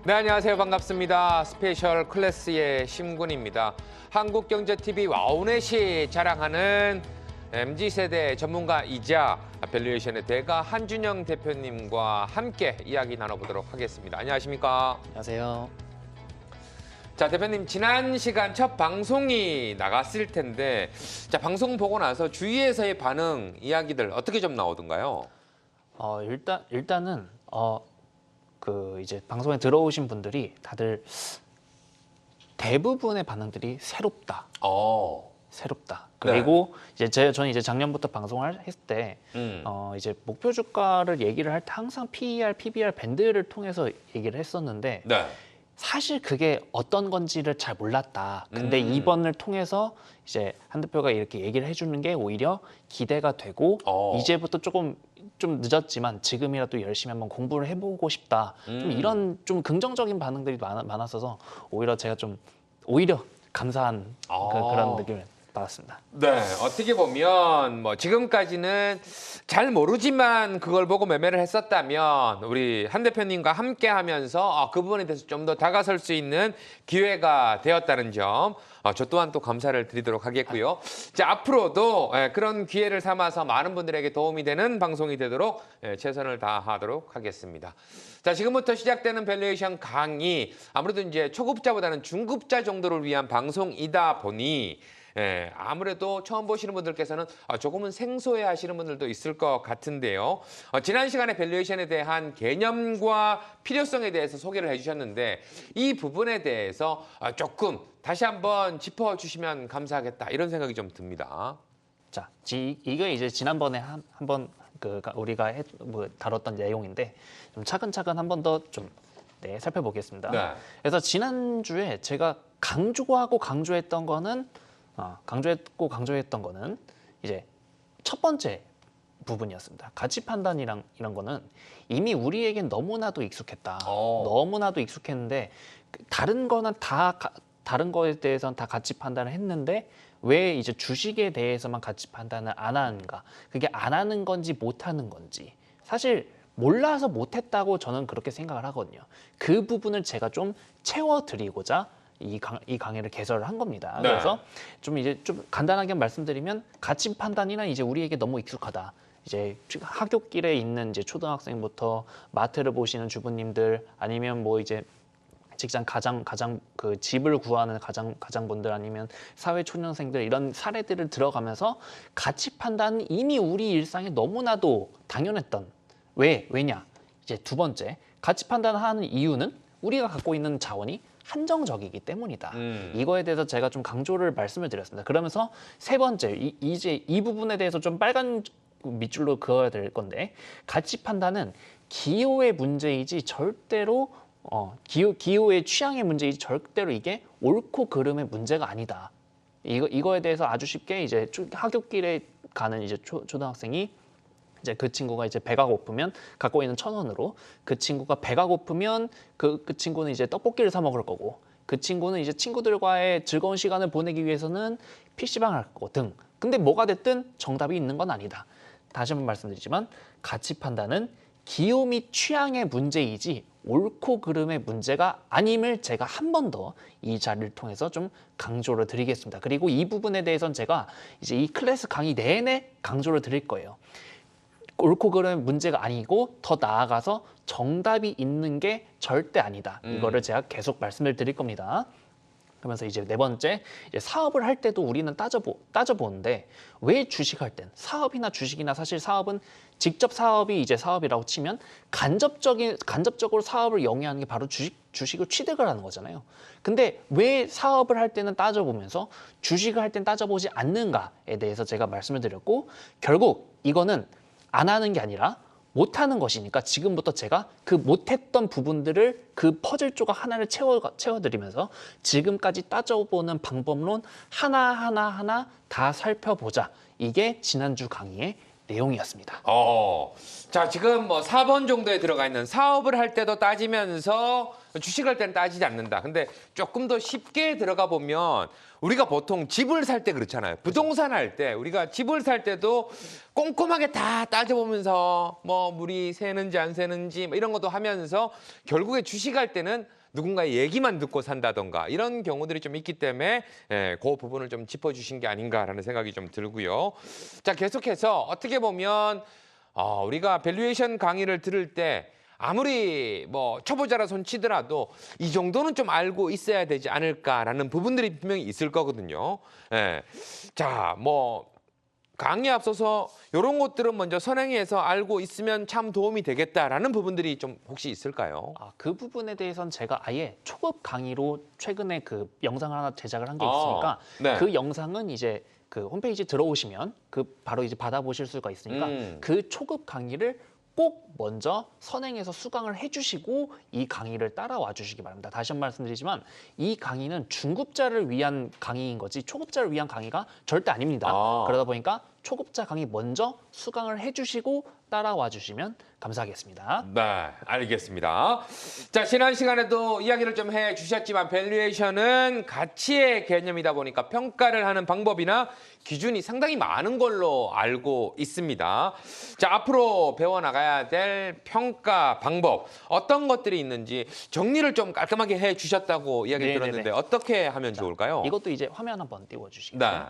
네, 안녕하세요. 반갑습니다. 스페셜 클래스의 심군입니다. 한국경제TV 와우넷이 자랑하는 MZ세대 전문가이자 밸류에이션의 대가 한준영 대표님과 함께 이야기 나눠보도록 하겠습니다. 안녕하십니까? 안녕하세요. 자, 대표님, 지난 시간 첫 방송이 나갔을 텐데, 자, 방송 보고 나서 주위에서의 반응, 이야기들 어떻게 좀 나오던가요? 일단은 이제 방송에 들어오신 분들이 다들 대부분의 반응들이 새롭다. 새롭다. 그리고 저는 이제 작년부터 방송을 했을 때 이제 목표 주가를 얘기를 할 때 항상 PER, PBR 밴드를 통해서 얘기를 했었는데 네. 사실 그게 어떤 건지를 잘 몰랐다. 근데 이번을 통해서 이제 한 대표가 이렇게 얘기를 해주는 게 오히려 기대가 되고 이제부터 좀 늦었지만 지금이라도 열심히 한번 공부를 해보고 싶다. 좀 이런 좀 긍정적인 반응들이 많았어서 오히려 제가 좀 오히려 감사한 그런 느낌을 받았습니다. 네, 어떻게 보면 뭐 지금까지는 잘 모르지만 그걸 보고 매매를 했었다면 우리 한 대표님과 함께 하면서 그 부분에 대해서 좀 더 다가설 수 있는 기회가 되었다는 점, 저 또한 또 감사를 드리도록 하겠고요. 자, 앞으로도 그런 기회를 삼아서 많은 분들에게 도움이 되는 방송이 되도록 최선을 다하도록 하겠습니다. 자, 지금부터 시작되는 밸류에이션 강의, 아무래도 이제 초급자보다는 중급자 정도를 위한 방송이다 보니 아무래도 처음 보시는 분들께서는 조금은 생소해 하시는 분들도 있을 것 같은데요. 지난 시간에 밸류에이션에 대한 개념과 필요성에 대해서 소개를 해주셨는데 이 부분에 대해서 조금 다시 한번 짚어주시면 감사하겠다 이런 생각이 좀 듭니다. 자, 이게 이제 지난번에 한번 우리가 다뤘던 내용인데 좀 차근차근 한 번 더 좀 살펴보겠습니다. 네. 그래서 지난주에 제가 강조했던 거는 이제 첫 번째 부분이었습니다. 가치 판단이랑 이런 거는 이미 우리에겐 너무나도 익숙했다. 너무나도 익숙했는데 다른 거에 대해서는 다 가치 판단을 했는데 왜 이제 주식에 대해서만 가치 판단을 안 하는가? 그게 안 하는 건지 못 하는 건지 사실 몰라서 못했다고 저는 그렇게 생각을 하거든요. 그 부분을 제가 좀 채워드리고자 이 강의를 개설을 한 겁니다. 네. 그래서 좀 간단하게 말씀드리면 가치 판단이란 이제 우리에게 너무 익숙하다. 이제 학교길에 있는 이제 초등학생부터 마트를 보시는 주부님들 아니면 뭐 이제 직장 가장 그 집을 구하는 가장분들 아니면 사회 초년생들 이런 사례들을 들어가면서 가치 판단은 이미 우리 일상에 너무나도 당연했던 왜냐? 이제 두 번째 가치 판단을 하는 이유는 우리가 갖고 있는 자원이 한정적이기 때문이다. 이거에 대해서 제가 좀 강조를 말씀을 드렸습니다. 그러면서 세 번째, 이제 이 부분에 대해서 좀 빨간 밑줄로 그어야 될 건데 가치 판단은 기호의 문제이지 절대로 기호의 취향의 문제이지 절대로 이게 옳고 그름의 문제가 아니다. 이거에 대해서 아주 쉽게 이제 학교길에 가는 이제 초등학생이 이제 그 친구가 이제 배가 고프면 갖고 있는 1,000원으로 그 친구가 배가 고프면 그 친구는 이제 떡볶이를 사 먹을 거고 그 친구는 이제 친구들과의 즐거운 시간을 보내기 위해서는 PC방을 갈 거고 등. 근데 뭐가 됐든 정답이 있는 건 아니다. 다시 한번 말씀드리지만 가치 판단은 기호 및 취향의 문제이지 옳고 그름의 문제가 아님을 제가 한 번 더 이 자리를 통해서 좀 강조를 드리겠습니다. 그리고 이 부분에 대해서는 제가 이제 이 클래스 강의 내내 강조를 드릴 거예요. 옳고 그름의 문제가 아니고 더 나아가서 정답이 있는 게 절대 아니다. 이거를 제가 계속 말씀을 드릴 겁니다. 그러면서 이제 네 번째, 이제 사업을 할 때도 우리는 따져보는데 왜 주식할 땐 사업이나 주식이나 사실 사업은 직접 사업이 이제 사업이라고 치면 간접적으로 사업을 영위하는 게 바로 주식을 취득을 하는 거잖아요. 근데 왜 사업을 할 때는 따져보면서 주식을 할 땐 따져보지 않는가에 대해서 제가 말씀을 드렸고 결국 이거는 안 하는 게 아니라 못하는 것이니까 지금부터 제가 그 못했던 부분들을 그 퍼즐 조각 하나를 채워드리면서 지금까지 따져보는 방법론 하나 다 살펴보자. 이게 지난주 강의의 내용이었습니다. 자, 지금 뭐 4번 정도에 들어가 있는 사업을 할 때도 따지면서 주식할 때는 따지지 않는다. 근데 조금 더 쉽게 들어가 보면 우리가 보통 집을 살 때 그렇잖아요. 부동산 할 때 우리가 집을 살 때도 꼼꼼하게 다 따져보면서 뭐 물이 새는지 안 새는지 뭐 이런 것도 하면서 결국에 주식할 때는 누군가의 얘기만 듣고 산다던가 이런 경우들이 좀 있기 때문에 그 부분을 좀 짚어주신 게 아닌가라는 생각이 좀 들고요. 자, 계속해서 어떻게 보면 우리가 밸류에이션 강의를 들을 때 아무리 뭐 초보자라 손치더라도 이 정도는 좀 알고 있어야 되지 않을까라는 부분들이 분명히 있을 거거든요. 자, 뭐 강의에 앞서서 이런 것들은 먼저 선행해서 알고 있으면 참 도움이 되겠다라는 부분들이 좀 혹시 있을까요? 그 부분에 대해서는 제가 아예 초급 강의로 최근에 그 영상을 하나 제작을 한 게 아, 있으니까 네. 그 영상은 이제 그 홈페이지 들어오시면 그 바로 이제 받아보실 수가 있으니까 그 초급 강의를 꼭 먼저 선행해서 수강을 해주시고 이 강의를 따라와 주시기 바랍니다. 다시 한 번 말씀드리지만 이 강의는 중급자를 위한 강의인 거지 초급자를 위한 강의가 절대 아닙니다. 그러다 보니까 초급자 강의 먼저 수강을 해주시고 따라와 주시면 감사하겠습니다. 네, 알겠습니다. 자, 지난 시간에도 이야기를 좀 해주셨지만 밸류에이션은 가치의 개념이다 보니까 평가를 하는 방법이나 기준이 상당히 많은 걸로 알고 있습니다. 자, 앞으로 배워나가야 될 평가 방법 어떤 것들이 있는지 정리를 좀 깔끔하게 해주셨다고 이야기를 네네네. 들었는데 어떻게 하면 좋을까요? 이것도 이제 화면 한번 띄워주시겠어요? 네.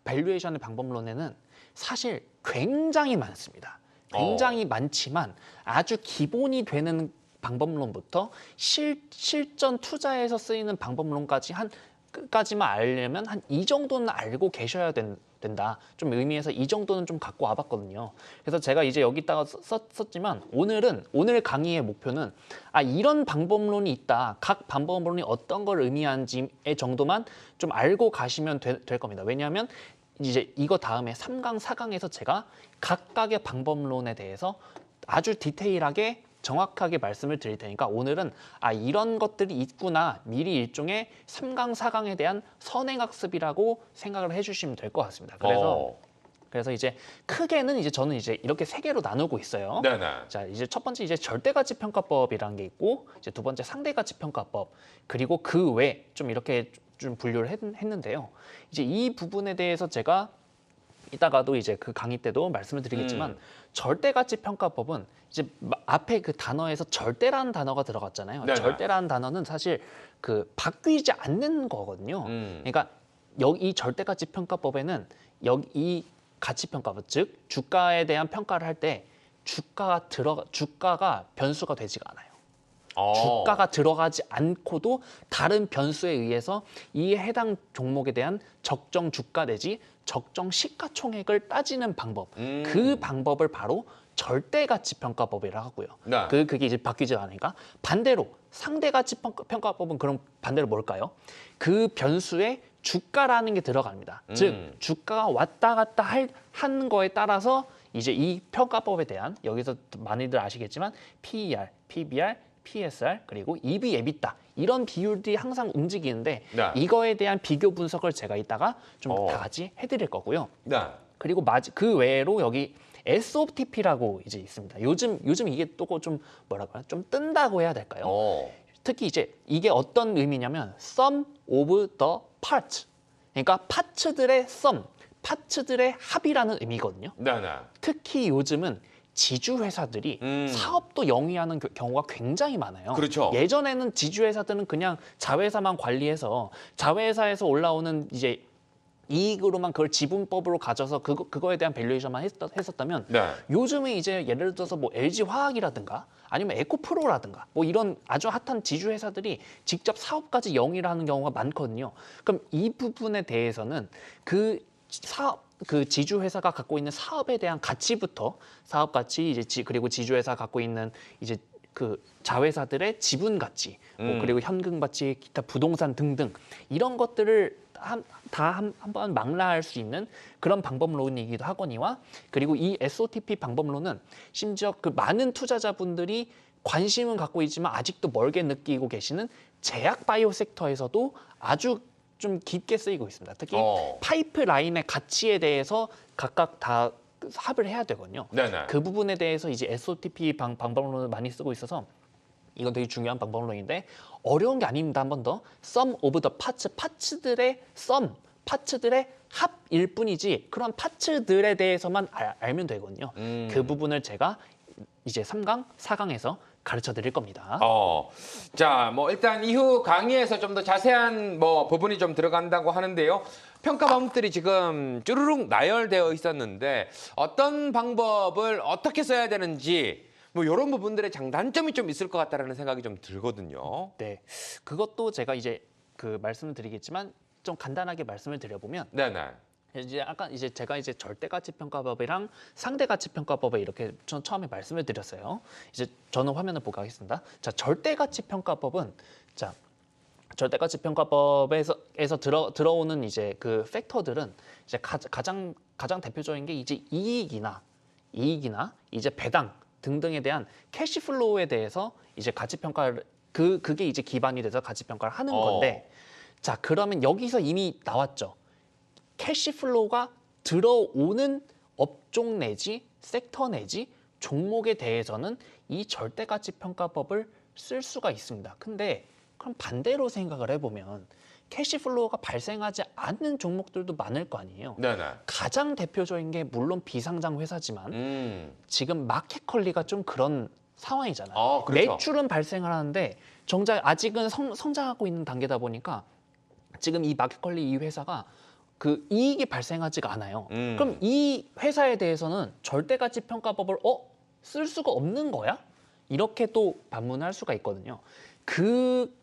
밸류에이션의 방법론에는 사실 굉장히 많습니다. 굉장히 많지만 아주 기본이 되는 방법론부터 실전 투자에서 쓰이는 방법론까지 끝까지만 알려면 한 이 정도는 알고 계셔야 된다. 좀 의미에서 이 정도는 좀 갖고 와봤거든요. 그래서 제가 이제 여기다가 썼지만 오늘 강의의 목표는 이런 방법론이 있다. 각 방법론이 어떤 걸 의미하는지의 정도만 좀 알고 가시면 될 겁니다. 왜냐하면 이제 이거 다음에 3강, 4강에서 제가 각각의 방법론에 대해서 아주 디테일하게 정확하게 말씀을 드릴 테니까 오늘은 이런 것들이 있구나 미리 일종의 3강, 4강에 대한 선행학습이라고 생각을 해주시면 될 것 같습니다. 그래서 이제 크게는 이제 저는 이제 이렇게 세 개로 나누고 있어요. 네네. 자, 이제 첫 번째 이제 절대가치 평가법이라는 게 있고 이제 두 번째 상대가치 평가법 그리고 그 외 좀 이렇게 좀 분류를 했는데요. 이제 이 부분에 대해서 제가 이따가도 이제 그 강의 때도 말씀을 드리겠지만 절대가치 평가법은 이제 앞에 그 단어에서 절대라는 단어가 들어갔잖아요. 네네. 절대라는 단어는 사실 그 바뀌지 않는 거거든요. 그러니까 이 절대가치 평가법에는 이 가치 평가법 즉 주가에 대한 평가를 할 때 주가가 변수가 되지가 않아요. 주가가 들어가지 않고도 다른 변수에 의해서 이 해당 종목에 대한 적정 주가 내지 적정 시가총액을 따지는 방법. 그 방법을 바로 절대가치 평가법이라고 하고요. 네. 그게 이제 바뀌지 않으니까 반대로 상대가치 평가법은 그럼 반대로 뭘까요? 그 변수에 주가라는 게 들어갑니다. 즉 주가가 왔다 갔다 하는 거에 따라서 이제 이 평가법에 대한 여기서 많이들 아시겠지만 PER, PBR, PSR 그리고 EV, EBITDA 이런 비율들이 항상 움직이는데 네. 이거에 대한 비교 분석을 제가 이따가 좀 다 같이 해드릴 거고요. 네. 그리고 그 외로 여기 SOTP라고 이제 있습니다. 요즘 이게 또 좀 뭐랄까요? 좀 뜬다고 해야 될까요? 특히 이제 이게 어떤 의미냐면 sum of the parts. 그러니까 파츠들의 sum, 파츠들의 합이라는 의미거든요. 네네. 특히 요즘은 지주회사들이 사업도 영위하는 경우가 굉장히 많아요. 그렇죠. 예전에는 지주회사들은 그냥 자회사만 관리해서 자회사에서 올라오는 이제 이익으로만 그걸 지분법으로 가져서 그거에 대한 밸류에이션만 했었다면 네. 요즘은 이제 예를 들어서 뭐 LG화학이라든가 아니면 에코프로라든가 뭐 이런 아주 핫한 지주회사들이 직접 사업까지 영위를 하는 경우가 많거든요. 그럼 이 부분에 대해서는 그 지주회사가 갖고 있는 사업에 대한 가치부터 사업 가치 이제 그리고 지주회사 갖고 있는 이제 그 자회사들의 지분 가치 뭐 그리고 현금 가치 기타 부동산 등등 이런 것들을 한번 망라할 수 있는 그런 방법론이기도 하거니와 그리고 이 SOTP 방법론은 심지어 그 많은 투자자분들이 관심은 갖고 있지만 아직도 멀게 느끼고 계시는 제약 바이오 섹터에서도 아주 좀 깊게 쓰이고 있습니다. 특히 파이프라인의 가치에 대해서 각각 다 합을 해야 되거든요. 네네. 그 부분에 대해서 이제 SOTP 방법론을 많이 쓰고 있어서 이건 되게 중요한 방법론인데 어려운 게 아닙니다. 한 번 더 sum of the parts, 파츠들의 sum, 파츠들의 합일 뿐이지 그런 파츠들에 대해서만 알면 되거든요. 그 부분을 제가 이제 3강, 4강에서 가르쳐 드릴 겁니다. 자, 뭐 일단 이후 강의에서 좀 더 자세한 뭐 부분이 좀 들어간다고 하는데요. 평가 과목들이 지금 쭈루룩 나열되어 있었는데 어떤 방법을 어떻게 써야 되는지 뭐 이런 부분들의 장단점이 좀 있을 것 같다라는 생각이 좀 들거든요. 네, 그것도 제가 이제 그 말씀을 드리겠지만 좀 간단하게 말씀을 드려보면 네네. 이제 아까 이제 제가 이제 절대가치평가법이랑 상대가치평가법을 이렇게 처음에 말씀을 드렸어요. 이제 저는 화면을 보고 하겠습니다. 자, 절대가치평가법은 자 절대가치평가법에서 들어오는 이제 그 팩터들은 이제 가장 대표적인 게 이제 이익이나 이제 배당 등등에 대한 캐시플로우에 대해서 이제 가치평가를 그게 이제 기반이 돼서 가치평가를 하는 건데 자 그러면 여기서 이미 나왔죠. 캐시플로우가 들어오는 업종 내지 섹터 내지 종목에 대해서는 이 절대가치평가법을 쓸 수가 있습니다. 근데 그럼 반대로 생각을 해보면 캐시플로우가 발생하지 않는 종목들도 많을 거 아니에요. 네네. 가장 대표적인 게 물론 비상장 회사지만 지금 마켓컬리가 좀 그런 상황이잖아요. 그렇죠. 매출은 발생을 하는데 정작 아직은 성장하고 있는 단계다 보니까 지금 이 마켓컬리 이 회사가 그 이익이 발생하지가 않아요. 그럼 이 회사에 대해서는 절대가치평가법을 쓸 수가 없는 거야? 이렇게 또 반문할 수가 있거든요.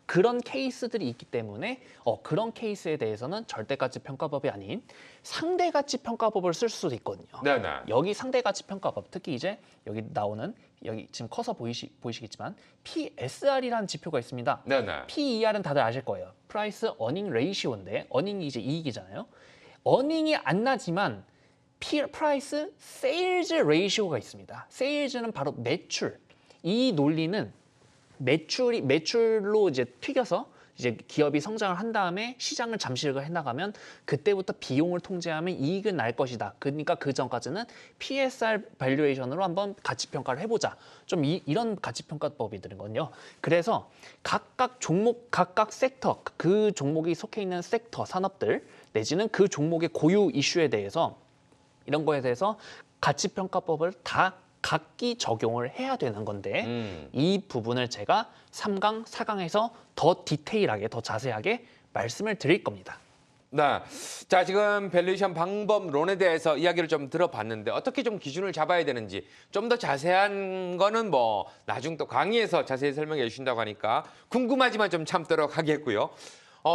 그런 케이스들이 있기 때문에 그런 케이스에 대해서는 절대가치평가법이 아닌 상대가치평가법을 쓸 수도 있거든요. 네네. 여기 상대가치평가법 특히 이제 여기 나오는 여기 지금 커서 보이시겠지만 PSR이라는 지표가 있습니다. 네네. PER은 다들 아실 거예요. 프라이스 어닝 레이시오인데 어닝이 이제 이익이잖아요. 어닝이 안 나지만 프라이스 세일즈 레이시오가 있습니다. 세일즈는 바로 매출. 이 논리는 매출로 이제 튀겨서 이제 기업이 성장을 한 다음에 시장을 잠식을 해나가면 그때부터 비용을 통제하면 이익은 날 것이다. 그러니까 그 전까지는 PSR 밸류에이션으로 한번 가치평가를 해보자. 좀 이런 가치평가법이거든요. 그래서 각각 종목, 각각 섹터, 그 종목이 속해 있는 섹터, 산업들 내지는 그 종목의 고유 이슈에 대해서 이런 거에 대해서 가치평가법을 다 각기 적용을 해야 되는 건데 이 부분을 제가 3강, 4강에서 더 디테일하게, 더 자세하게 말씀을 드릴 겁니다. 네. 자, 지금 밸류에이션 방법론에 대해서 이야기를 좀 들어봤는데 어떻게 좀 기준을 잡아야 되는지 좀 더 자세한 거는 뭐 나중 또 강의에서 자세히 설명해 주신다고 하니까 궁금하지만 좀 참도록 하겠고요.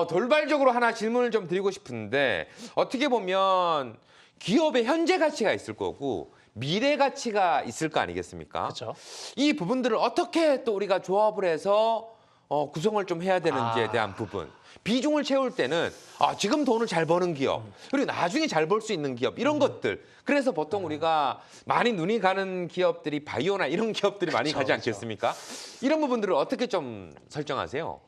돌발적으로 하나 질문을 좀 드리고 싶은데 어떻게 보면 기업의 현재 가치가 있을 거고 미래 가치가 있을 거 아니겠습니까? 그렇죠. 이 부분들을 어떻게 또 우리가 조합을 해서 구성을 좀 해야 되는지에 대한 부분. 비중을 채울 때는 지금 돈을 잘 버는 기업, 그리고 나중에 잘 벌 수 있는 기업 이런 것들. 그래서 보통 우리가 많이 눈이 가는 기업들이 바이오나 이런 기업들이 많이 가지 않겠습니까? 이런 부분들을 어떻게 좀 설정하세요?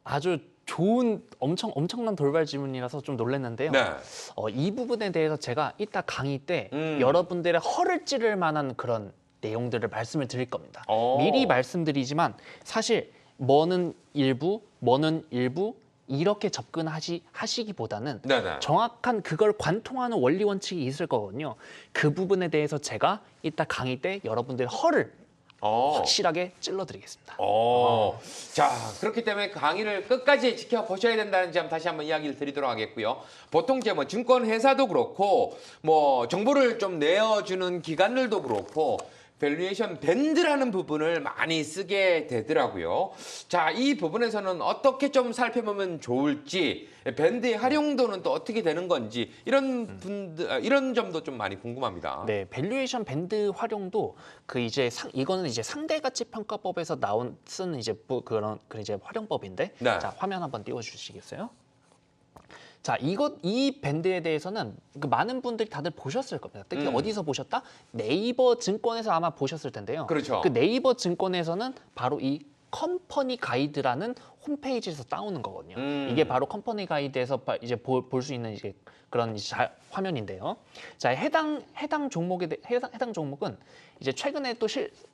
아주 좋은 엄청난 돌발 질문이라서 좀 놀랐는데요. 네. 이 부분에 대해서 제가 이따 강의 때 여러분들의 허를 찌를 만한 그런 내용들을 말씀을 드릴 겁니다. 미리 말씀드리지만 사실 뭐는 일부 이렇게 접근하시기보다는 네네. 정확한 그걸 관통하는 원리 원칙이 있을 거거든요. 그 부분에 대해서 제가 이따 강의 때 여러분들의 허를 확실하게 찔러드리겠습니다. 자, 그렇기 때문에 강의를 끝까지 지켜보셔야 된다는 점 다시 한번 이야기를 드리도록 하겠고요. 보통 이제 뭐 증권회사도 그렇고 뭐 정보를 좀 내어주는 기관들도 그렇고 밸류에이션 밴드라는 부분을 많이 쓰게 되더라고요. 자, 이 부분에서는 어떻게 좀 살펴보면 좋을지, 밴드의 활용도는 또 어떻게 되는 건지 이런 점도 좀 많이 궁금합니다. 네, 밸류에이션 밴드 활용도 이거는 이제 상대가치평가법에서 쓴 이제 그런 이제 활용법인데, 네. 자 화면 한번 띄워주시겠어요? 자, 이 밴드에 대해서는 많은 분들이 다들 보셨을 겁니다. 특히 어디서 보셨다? 네이버 증권에서 아마 보셨을 텐데요. 그렇죠. 그 네이버 증권에서는 바로 이 컴퍼니 가이드라는 홈페이지에서 따오는 거거든요. 이게 바로 컴퍼니 가이드에서 이제 볼 수 있는 이제 그런 화면인데요. 자, 해당 종목은 이제 최근에 또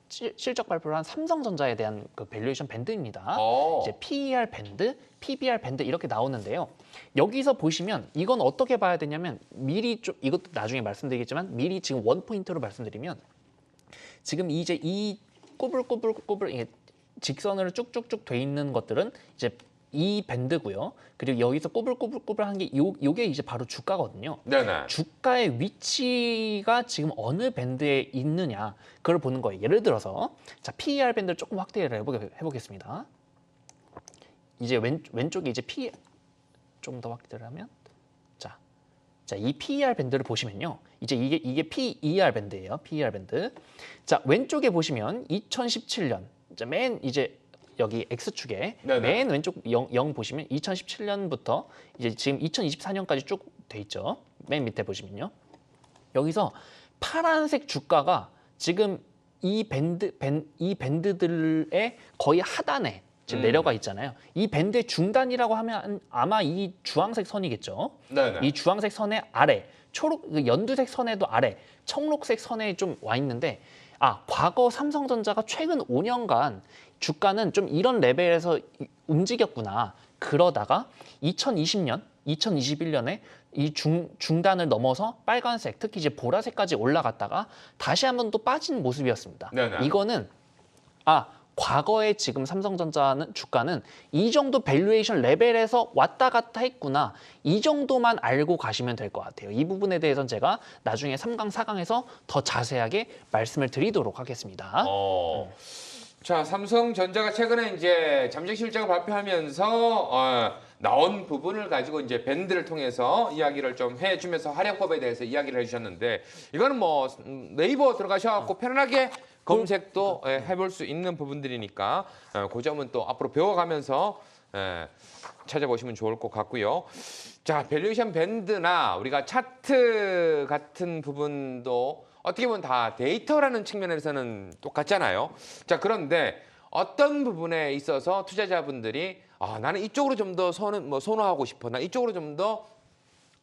실적 발표를 한 삼성전자에 대한 그 밸류에이션 밴드입니다. 이제 PER 밴드, PBR 밴드 이렇게 나오는데요. 여기서 보시면 이건 어떻게 봐야 되냐면 미리 좀 이것도 나중에 말씀드리겠지만 미리 지금 원 포인트로 말씀드리면 지금 이제 이 꼬불꼬불꼬불 이게 직선으로 쭉쭉쭉 돼 있는 것들은 이제 이 밴드고요. 그리고 여기서 꼬불꼬불꼬불한 게 요게 이제 바로 주가거든요. 네네. 주가의 위치가 지금 어느 밴드에 있느냐 그걸 보는 거예요. 예를 들어서 자 PER 밴드를 조금 확대를 해보겠습니다. 이제 왼쪽에 이제 PER 좀 더 확대를 하면 자, 이 PER 밴드를 보시면요. 이제 이게 PER 밴드예요. PER 밴드. 자, 왼쪽에 보시면 2017년 맨 이제 여기 X축에 네네. 맨 왼쪽 0 보시면 2017년부터 이제 지금 2024년까지 쭉 돼 있죠. 맨 밑에 보시면요. 여기서 파란색 주가가 지금 이 밴드들의 거의 하단에 지금 내려가 있잖아요. 이 밴드의 중단이라고 하면 아마 이 주황색 선이겠죠. 네네. 이 주황색 선의 아래, 초록 연두색 선에도 아래, 청록색 선에 좀 와 있는데 과거 삼성전자가 최근 5년간 주가는 좀 이런 레벨에서 움직였구나. 그러다가 2020년, 2021년에 이 중단을 넘어서 빨간색, 특히 이제 보라색까지 올라갔다가 다시 한번 또 빠진 모습이었습니다. 네네. 이거는 과거에 지금 삼성전자는 주가는 이 정도 밸류에이션 레벨에서 왔다 갔다 했구나. 이 정도만 알고 가시면 될 것 같아요. 이 부분에 대해서는 제가 나중에 3강, 4강에서 더 자세하게 말씀을 드리도록 하겠습니다. 자, 삼성전자가 최근에 이제 잠정 실적을 발표하면서 나온 부분을 가지고 이제 밴드를 통해서 이야기를 좀 해주면서 활용법에 대해서 이야기를 해주셨는데 이거는 뭐 네이버 들어가셔갖고 편안하게 검색도 해볼 수 있는 부분들이니까 그 점은 또 앞으로 배워가면서 찾아보시면 좋을 것 같고요. 자, 밸류에이션 밴드나 우리가 차트 같은 부분도 어떻게 보면 다 데이터라는 측면에서는 똑같잖아요. 자, 그런데 어떤 부분에 있어서 투자자분들이 나는 이쪽으로 좀 더 선호하고 싶어. 나 이쪽으로 좀 더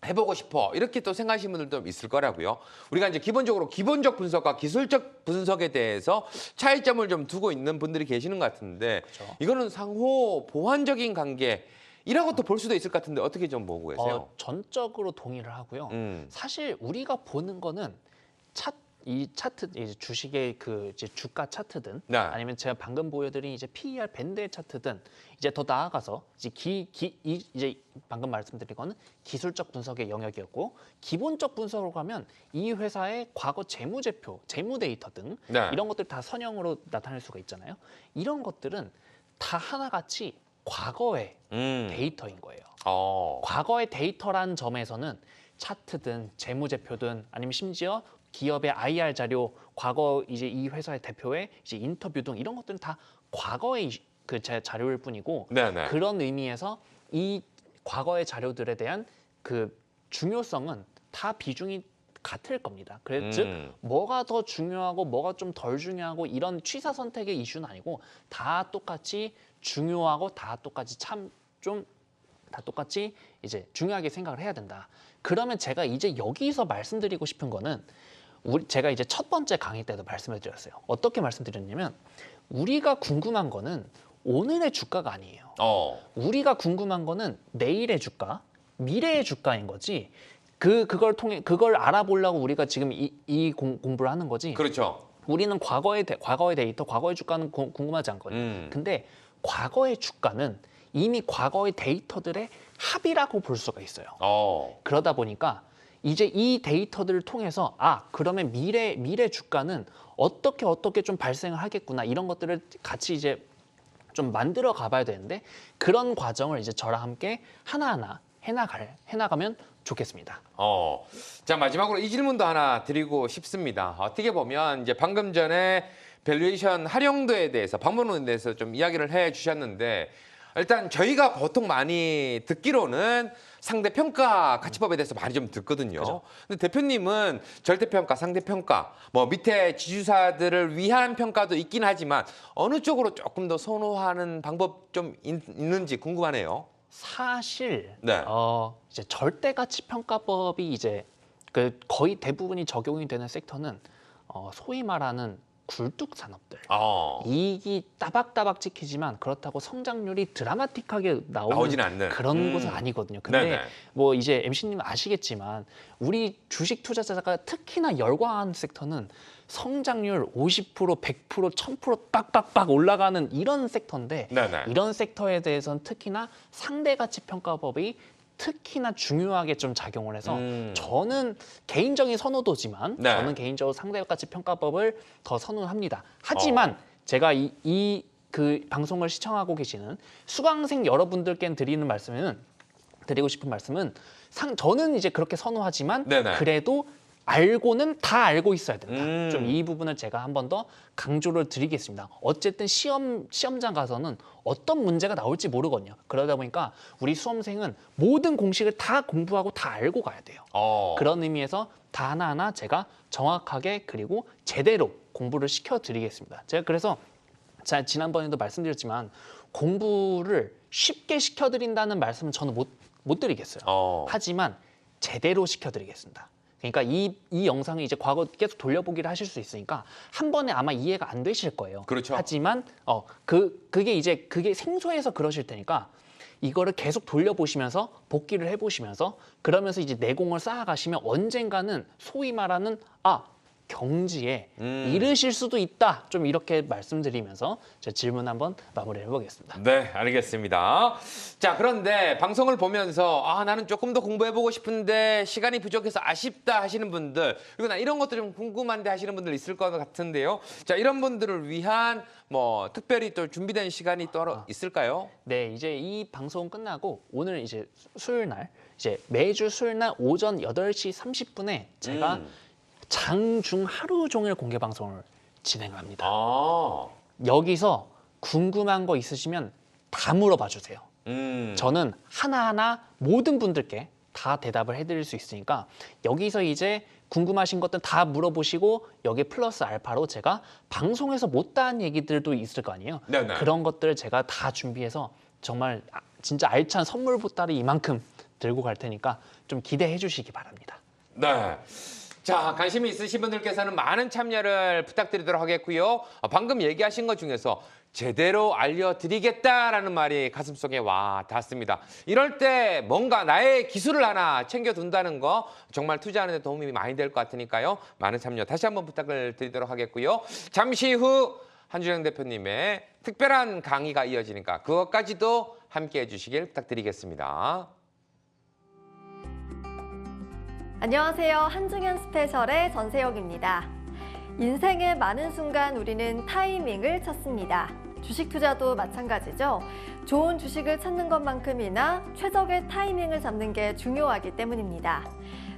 해보고 싶어. 이렇게 또 생각하시는 분들도 있을 거라고요. 우리가 이제 기본적으로 기본적 분석과 기술적 분석에 대해서 차이점을 좀 두고 있는 분들이 계시는 것 같은데 그렇죠. 이거는 상호 보완적인 관계이라고 또 볼 수도 있을 것 같은데 어떻게 좀 보고 계세요? 전적으로 동의를 하고요. 사실 우리가 보는 거는 이 차트 이제 주식의 그 이제 주가 차트든 네. 아니면 제가 방금 보여드린 이제 PER 밴드의 차트든 이제 더 나아가서 이제 이제 방금 말씀드린 거는 기술적 분석의 영역이었고 기본적 분석으로 가면 이 회사의 과거 재무제표, 재무 데이터 등 네. 이런 것들 다 선형으로 나타낼 수가 있잖아요. 이런 것들은 다 하나같이 과거의 데이터인 거예요. 과거의 데이터란 점에서는 차트든 재무제표든 아니면 심지어 기업의 IR 자료, 과거 이제 이 회사의 대표의 이제 인터뷰 등 이런 것들은 다 과거의 그 자료일 뿐이고 네네. 그런 의미에서 이 과거의 자료들에 대한 그 중요성은 다 비중이 같을 겁니다. 즉 뭐가 더 중요하고 뭐가 좀 덜 중요하고 이런 취사 선택의 이슈는 아니고 다 똑같이 중요하고 다 똑같이 다 똑같이 이제 중요하게 생각을 해야 된다. 그러면 제가 이제 여기서 말씀드리고 싶은 거는 제가 이제 첫 번째 강의 때도 말씀을 드렸어요. 어떻게 말씀드렸냐면 우리가 궁금한 거는 오늘의 주가가 아니에요. 우리가 궁금한 거는 내일의 주가, 미래의 주가인 거지. 그걸 알아보려고 우리가 지금 이 공부를 하는 거지. 그렇죠. 우리는 과거의 데이터, 과거의 주가는 궁금하지 않거든요. 근데 과거의 주가는 이미 과거의 데이터들의 합이라고 볼 수가 있어요. 그러다 보니까 이제 이 데이터들을 통해서 그러면 미래 주가는 어떻게 좀 발생을 하겠구나 이런 것들을 같이 이제 좀 만들어 가봐야 되는데 그런 과정을 이제 저랑 함께 하나하나 해나가면 좋겠습니다. 자, 마지막으로 이 질문도 하나 드리고 싶습니다. 어떻게 보면 이제 방금 전에 밸류에이션 활용도에 대해서 방법론에 대해서 좀 이야기를 해 주셨는데 일단 저희가 보통 많이 듣기로는 상대평가 가치법에 대해서 많이 좀 듣거든요. 그죠? 근데 대표님은 절대평가, 상대평가, 뭐 밑에 지주사들을 위한 평가도 있긴 하지만 어느 쪽으로 조금 더 선호하는 방법 좀 있는지 궁금하네요. 사실 네. 이제 절대가치 평가법이 이제 그 거의 대부분이 적용이 되는 섹터는 소위 말하는 굴뚝 산업들. 어. 이익이 따박따박 찍히지만 그렇다고 성장률이 드라마틱하게 나오진 않는. 그런 곳은 아니거든요. 근데 네네. 뭐 이제 MC님 아시겠지만 우리 주식 투자자가 특히나 열광하는 섹터는 성장률 50%, 100%, 1000% 빡빡빡 올라가는 이런 섹터인데 네네. 이런 섹터에 대해서는 특히나 상대가치평가법이 특히나 중요하게 좀 작용을 해서 저는 개인적인 선호도지만 네. 저는 개인적으로 상대가치평가법을 더 선호합니다. 하지만 제가 그 방송을 시청하고 계시는 수강생 여러분들께 드리고 싶은 말씀은 저는 이제 그렇게 선호하지만 네네. 그래도 알고는 다 알고 있어야 된다. 음. 좀 이 부분을 제가 한 번 더 강조를 드리겠습니다. 어쨌든 시험장 가서는 어떤 문제가 나올지 모르거든요. 그러다 보니까 우리 수험생은 모든 공식을 다 공부하고 다 알고 가야 돼요. 그런 의미에서 다 하나하나 제가 정확하게 그리고 제대로 공부를 시켜드리겠습니다. 제가 그래서 지난번에도 말씀드렸지만 공부를 쉽게 시켜드린다는 말씀은 저는 못 드리겠어요. 하지만 제대로 시켜드리겠습니다. 그러니까 이 영상을 이제 과거 계속 돌려보기를 하실 수 있으니까 한 번에 아마 이해가 안 되실 거예요. 그렇죠. 하지만 그게 생소해서 그러실 테니까 이거를 계속 돌려보시면서 복기를 해보시면서 그러면서 이제 내공을 쌓아가시면 언젠가는 소위 말하는 경지에 이르실 수도 있다. 좀 이렇게 말씀드리면서 제 질문 한번 마무리를 해보겠습니다. 네, 알겠습니다. 자, 그런데 방송을 보면서 나는 조금 더 공부해보고 싶은데 시간이 부족해서 아쉽다 하시는 분들, 그리고 나 이런 것도 좀 궁금한데 하시는 분들 있을 것 같은데요. 자, 이런 분들을 위한 뭐 특별히 또 준비된 시간이 또 있을까요? 네, 이제 이 방송 끝나고 오늘 이제 수요일 날 이제 매주 수요일 날 오전 8시 30분에 제가 장중 하루 종일 공개 방송을 진행합니다. 여기서 궁금한 거 있으시면 다 물어봐 주세요. 저는 하나하나 모든 분들께 다 대답을 해드릴 수 있으니까 여기서 이제 궁금하신 것들 다 물어보시고 여기 플러스 알파로 제가 방송에서 못다한 얘기들도 있을 거 아니에요. 네네. 그런 것들을 제가 다 준비해서 정말 진짜 알찬 선물 보따리 이만큼 들고 갈 테니까 좀 기대해 주시기 바랍니다. 네. 자, 관심이 있으신 분들께서는 많은 참여를 부탁드리도록 하겠고요. 방금 얘기하신 것 중에서 제대로 알려드리겠다라는 말이 가슴속에 와 닿습니다. 이럴 때 뭔가 나의 기술을 하나 챙겨둔다는 거 정말 투자하는 데 도움이 많이 될 것 같으니까요. 많은 참여 다시 한번 부탁을 드리도록 하겠고요. 잠시 후 한준영 대표님의 특별한 강의가 이어지니까 그것까지도 함께해 주시길 부탁드리겠습니다. 안녕하세요. 한중현 스페셜의 전세혁입니다. 인생의 많은 순간 우리는 타이밍을 찾습니다. 주식 투자도 마찬가지죠. 좋은 주식을 찾는 것만큼이나 최적의 타이밍을 잡는 게 중요하기 때문입니다.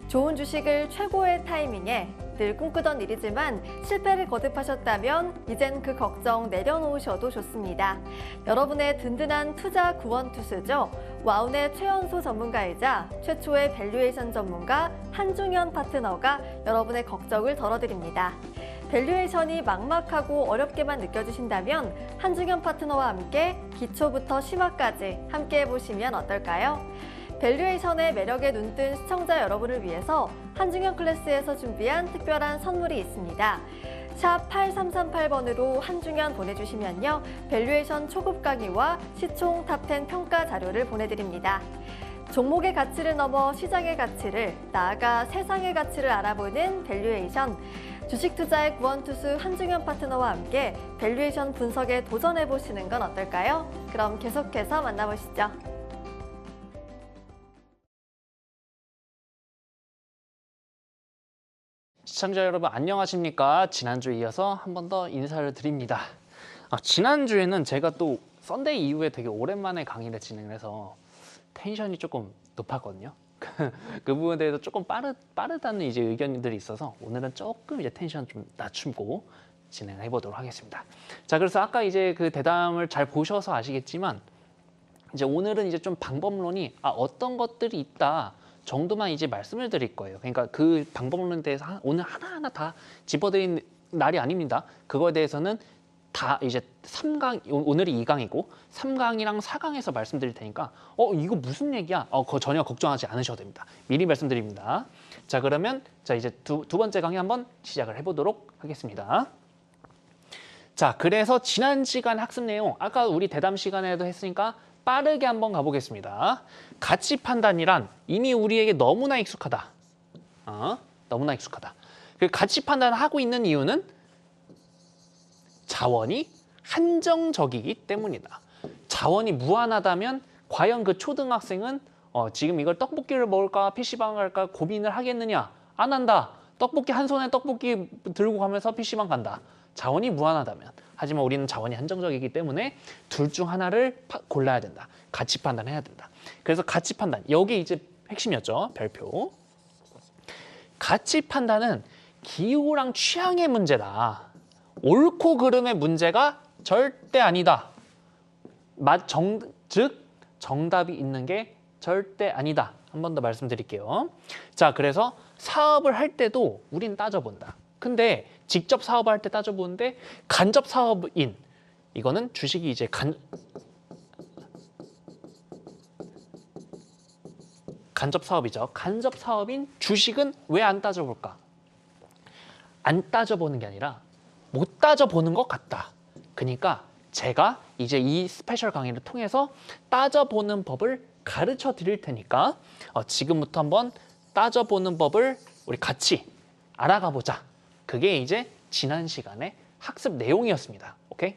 좋은 주식을 최고의 타이밍에 늘 꿈꾸던 일이지만 실패를 거듭하셨다면 이젠 그 걱정 내려놓으셔도 좋습니다. 여러분의 든든한 투자 구원투수죠. 와운의 최연소 전문가이자 최초의 밸류에이션 전문가 한중현 파트너가 여러분의 걱정을 덜어드립니다. 밸류에이션이 막막하고 어렵게만 느껴지신다면 한중현 파트너와 함께 기초부터 심화까지 함께 해보시면 어떨까요? 밸류에이션의 매력에 눈뜬 시청자 여러분을 위해서 한중현 클래스에서 준비한 특별한 선물이 있습니다. 샵 8338번으로 한중현 보내주시면요. 밸류에이션 초급 강의와 시총 탑10 평가 자료를 보내드립니다. 종목의 가치를 넘어 시장의 가치를, 나아가 세상의 가치를 알아보는 밸류에이션. 주식 투자의 구원투수 한중현 파트너와 함께 밸류에이션 분석에 도전해보시는 건 어떨까요? 그럼 계속해서 만나보시죠. 시청자 여러분 안녕하십니까? 지난주에 이어서 한 번 더 인사를 드립니다. 지난주에는 제가 또 썬데이 이후에 되게 오랜만에 강의를 진행을 해서 텐션이 조금 높았거든요. 그 부분에 대해서 조금 빠르다는 이제 의견들이 있어서 오늘은 조금 이제 텐션 좀 낮추고 진행을 해보도록 하겠습니다. 자, 그래서 아까 이제 그 대담을 잘 보셔서 아시겠지만 이제 오늘은 이제 좀 방법론이 어떤 것들이 있다 정도만 이제 말씀을 드릴 거예요. 그러니까 그 방법론에 대해서 오늘 하나하나 다 짚어드린 날이 아닙니다. 그거에 대해서는 다 이제 3강, 오늘이 2강이고 3강이랑 4강에서 말씀드릴 테니까 이거 무슨 얘기야? 그거 전혀 걱정하지 않으셔도 됩니다. 미리 말씀드립니다. 자, 그러면 이제 두 번째 강의 한번 시작을 해보도록 하겠습니다. 자, 그래서 지난 시간 학습 내용 아까 우리 대담 시간에도 했으니까 빠르게 한번 가보겠습니다. 가치 판단이란 이미 우리에게 너무나 익숙하다. 너무나 익숙하다. 그 가치 판단을 하고 있는 이유는 자원이 한정적이기 때문이다. 자원이 무한하다면 과연 그 초등학생은 지금 이걸 떡볶이를 먹을까 PC방 갈까 고민을 하겠느냐? 안 한다. 떡볶이 한 손에 떡볶이 들고 가면서 PC방 간다. 자원이 무한하다면. 하지만 우리는 자원이 한정적이기 때문에 둘 중 하나를 골라야 된다. 가치 판단해야 된다. 그래서 가치 판단. 여기 이제 핵심이었죠. 별표. 가치 판단은 기호랑 취향의 문제다. 옳고 그름의 문제가 절대 아니다. 즉 정답이 있는 게 절대 아니다. 한 번 더 말씀드릴게요. 자, 그래서 사업을 할 때도 우린 따져본다. 근데 직접 사업을 할 때 따져보는데 간접 사업인 이거는 주식이 이제 간접 사업이죠. 간접 사업인 주식은 왜 안 따져볼까? 안 따져보는 게 아니라 못 따져보는 것 같다. 그러니까 제가 이제 이 스페셜 강의를 통해서 따져보는 법을 가르쳐 드릴 테니까 지금부터 한번 따져보는 법을 우리 같이 알아가 보자. 그게 이제 지난 시간의 학습 내용이었습니다. 오케이?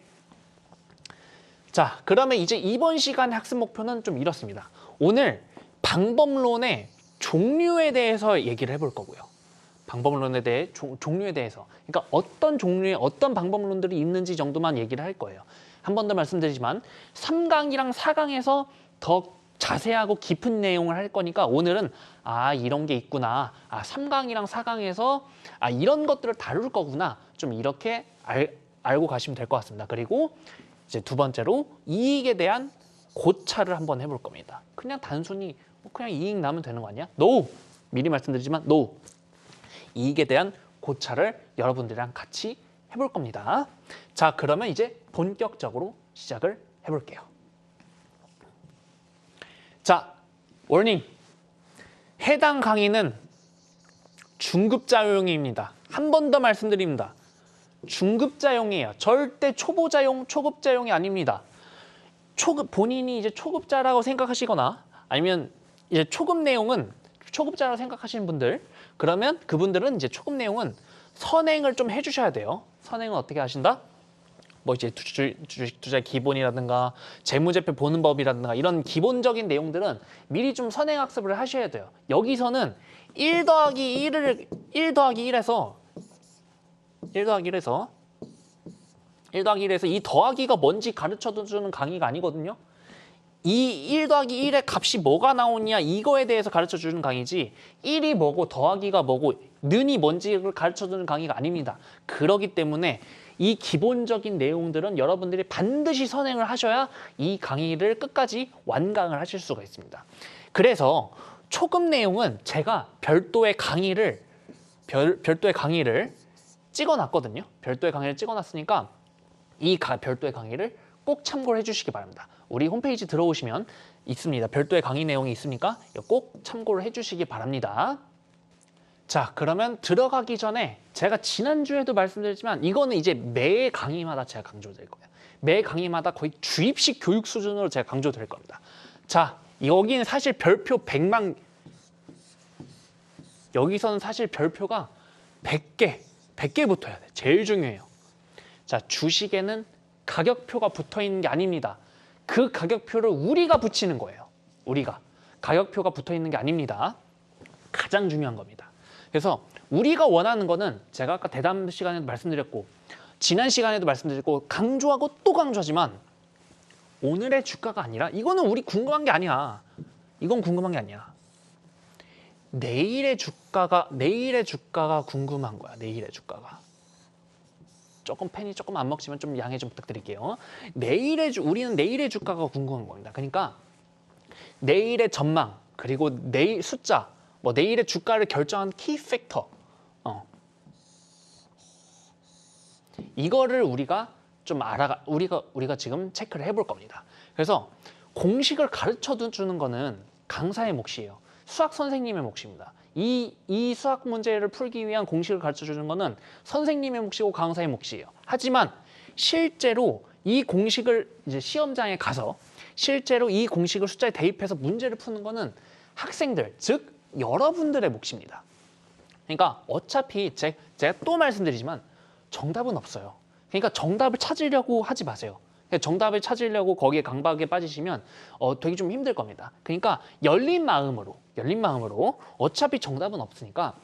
자, 그러면 이제 이번 시간의 학습 목표는 좀 이렇습니다. 오늘 방법론의 종류에 대해서 얘기를 해볼 거고요. 방법론에 대해 종류에 대해서. 그러니까 어떤 종류의 어떤 방법론들이 있는지 정도만 얘기를 할 거예요. 한 번 더 말씀드리지만 3강이랑 4강에서 더 자세하고 깊은 내용을 할 거니까 오늘은 이런 게 있구나. 3강이랑 4강에서 이런 것들을 다룰 거구나. 좀 이렇게 알고 가시면 될 것 같습니다. 그리고 이제 두 번째로 이익에 대한 고찰을 한번 해볼 겁니다. 그냥 단순히 그냥 이익 나면 되는 거 아니야? No! 미리 말씀드리지만 no! 이익에 대한 고찰을 여러분들이랑 같이 해볼 겁니다. 자, 그러면 이제 본격적으로 시작을 해볼게요. 자, 워닝! 해당 강의는 중급자용입니다. 한 번 더 말씀드립니다. 중급자용이에요. 절대 초보자용, 초급자용이 아닙니다. 본인이 이제 초급자라고 생각하시거나 아니면 이제 초급 내용은 초급자라고 생각하시는 분들 그러면 그분들은 이제 초급 내용은 선행을 좀 해주셔야 돼요. 선행은 어떻게 하신다? 뭐 이제 주식 투자 기본이라든가 재무제표 보는 법이라든가 이런 기본적인 내용들은 미리 좀 선행 학습을 하셔야 돼요. 여기서는 1 더하기 1에서 이 더하기가 뭔지 가르쳐주는 강의가 아니거든요. 이 1 더하기 1의 값이 뭐가 나오냐 이거에 대해서 가르쳐주는 강의지 1이 뭐고 더하기가 뭐고 는이 뭔지를 가르쳐주는 강의가 아닙니다. 그렇기 때문에 이 기본적인 내용들은 여러분들이 반드시 선행을 하셔야 이 강의를 끝까지 완강을 하실 수가 있습니다. 그래서 초급 내용은 제가 별도의 강의를 찍어놨거든요. 별도의 강의를 찍어놨으니까 이 별도의 강의를 꼭 참고를 해주시기 바랍니다. 우리 홈페이지 들어오시면 있습니다. 별도의 강의 내용이 있으니까 꼭 참고를 해주시기 바랍니다. 자, 그러면 들어가기 전에 제가 지난주에도 말씀드렸지만 이거는 이제 매 강의마다 제가 강조될 거예요. 매 강의마다 거의 주입식 교육 수준으로 제가 강조될 겁니다. 자, 여기는 사실 별표 100만 여기서는 사실 별표가 100개 붙어야 돼. 제일 중요해요. 자, 주식에는 가격표가 붙어 있는 게 아닙니다. 그 가격표를 우리가 붙이는 거예요. 우리가. 가격표가 붙어 있는 게 아닙니다. 가장 중요한 겁니다. 그래서 우리가 원하는 거는 제가 아까 대담 시간에도 말씀드렸고 지난 시간에도 말씀드렸고 강조하고 또 강조하지만 오늘의 주가가 아니라 이거는 우리 궁금한 게 아니야. 이건 궁금한 게 아니야. 내일의 주가가 궁금한 거야. 내일의 주가가. 조금 팬이 조금 안 먹지만 좀 양해 좀 부탁드릴게요. 우리는 내일의 주가가 궁금한 겁니다. 그러니까 내일의 전망 그리고 내일 숫자 뭐 내일의 주가를 결정한 키 팩터 이거를 우리가 좀 우리가 지금 체크를 해볼 겁니다. 그래서 공식을 가르쳐 주는 거는 강사의 몫이에요. 수학 선생님의 몫입니다. 이 수학 문제를 풀기 위한 공식을 가르쳐 주는 거는 선생님의 몫이고 강사의 몫이에요. 하지만 실제로 이 공식을 이제 시험장에 가서 실제로 이 공식을 숫자에 대입해서 문제를 푸는 거는 학생들, 즉 여러분들의 몫입니다. 그러니까 어차피 제가 또 말씀드리지만 정답은 없어요. 그러니까 정답을 찾으려고 하지 마세요. 정답을 찾으려고 거기에 강박에 빠지시면 되게 좀 힘들 겁니다. 그러니까 열린 마음으로 어차피 정답은 없으니까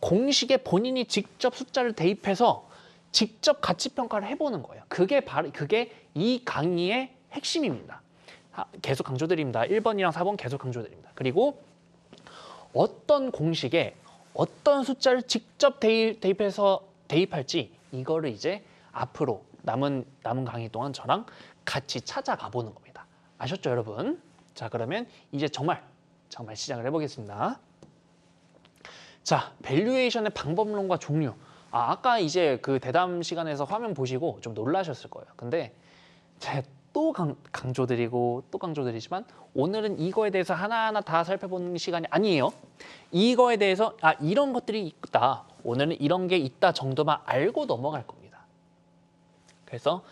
공식에 본인이 직접 숫자를 대입해서 직접 가치 평가를 해보는 거예요. 그게 이 강의의 핵심입니다. 계속 강조드립니다. 1번이랑 4번 계속 강조드립니다. 그리고 어떤 공식에 어떤 숫자를 직접 대입할지 이거를 이제 앞으로 남은 강의 동안 저랑 같이 찾아가 보는 겁니다. 아셨죠, 여러분? 자, 그러면 이제 정말 시작을 해보겠습니다. 자, 밸류에이션의 방법론과 종류. 아까 이제 그 대담 시간에서 화면 보시고 좀 놀라셨을 거예요. 근데 제가 또 강조드리고 또 강조드리지만 오늘은 이거에 대해서 하나하나 다 살펴보는 시간이 아니에요. 이거에 대해서 이런 것들이 있다. 오늘은 이런 게 있다 정도만 알고 넘어갈 겁니다. 그래서